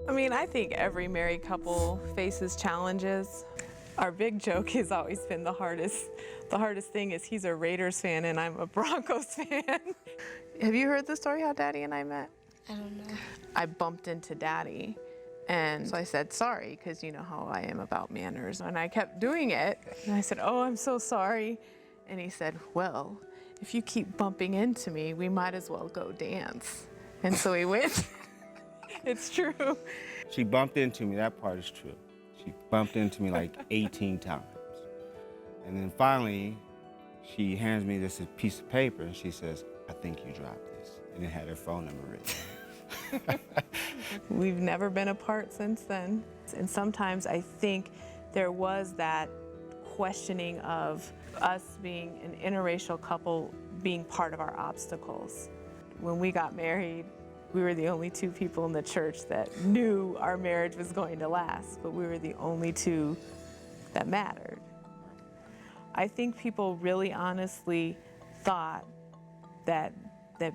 I mean, I think every married couple faces challenges. Our big joke has always been the hardest thing is he's a Raiders fan and I'm a Broncos fan. Have you heard the story how Daddy and I met? I don't know. I bumped into Daddy, and so I said sorry, because you know how I am about manners, and I kept doing it. And I said, oh, I'm so sorry. And he said, well, if you keep bumping into me, we might as well go dance. And so we went. It's true. She bumped into me, that part is true. She bumped into me like 18 times. And then finally, she hands me this piece of paper and she says, I think you dropped this. And it had her phone number written. We've never been apart since then. And sometimes I think there was that questioning of us being an interracial couple being part of our obstacles. When we got married, we were the only two people in the church that knew our marriage was going to last, but we were the only two that mattered. I think people really honestly thought that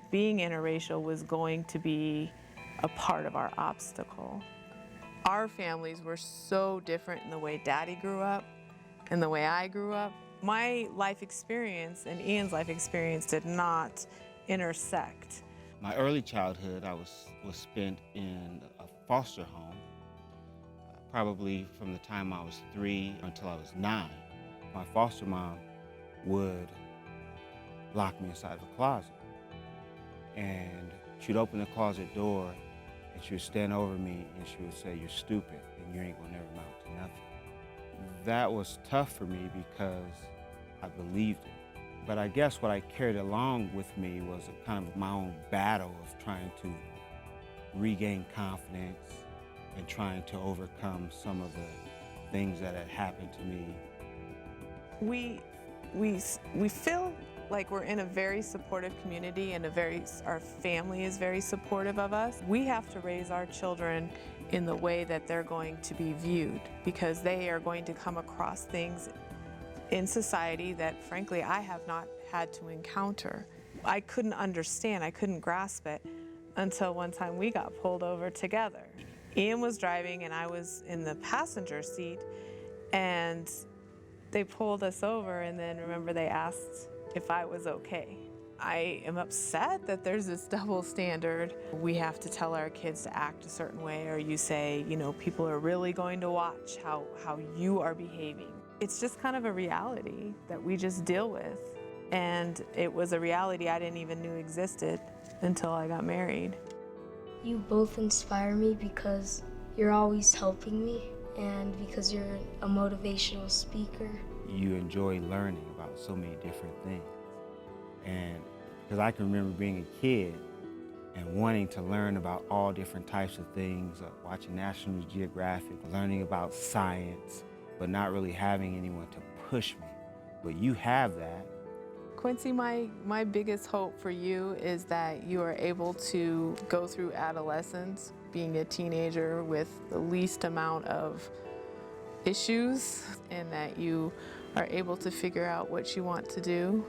being interracial was going to be a part of our obstacle. Our families were so different in the way Daddy grew up and the way I grew up. My life experience and Ian's life experience did not intersect. My early childhood, I was spent in a foster home, probably from the time I was 3 until I was 9. My foster mom would lock me inside of a closet. And she'd open the closet door and she would stand over me and she would say, you're stupid and you ain't gonna never amount to nothing. That was tough for me because I believed it. But I guess what I carried along with me was a kind of my own battle of trying to regain confidence and trying to overcome some of the things that had happened to me. We feel like we're in a very supportive community and our family is very supportive of us. We have to raise our children in the way that they're going to be viewed, because they are going to come across things in society that frankly I have not had to encounter. I couldn't understand, I couldn't grasp it until one time we got pulled over together. Ian was driving and I was in the passenger seat, and they pulled us over, and then remember they asked if I was okay. I am upset that there's this double standard. We have to tell our kids to act a certain way, or you say, you know, people are really going to watch how you are behaving. It's just kind of a reality that we just deal with. And it was a reality I didn't even know existed until I got married. You both inspire me because you're always helping me and because you're a motivational speaker. You enjoy learning about so many different things. And because I can remember being a kid and wanting to learn about all different types of things, watching National Geographic, learning about science, but not really having anyone to push me. But you have that. Quincy, my biggest hope for you is that you are able to go through adolescence, being a teenager with the least amount of issues, and that you are able to figure out what you want to do.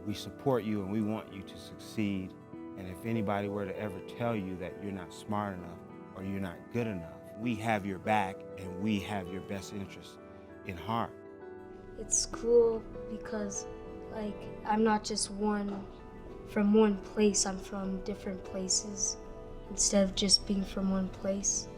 We support you and we want you to succeed. And if anybody were to ever tell you that you're not smart enough or you're not good enough, we have your back and we have your best interest in heart. It's cool because, like, I'm not just from one place, I'm from different places instead of just being from one place.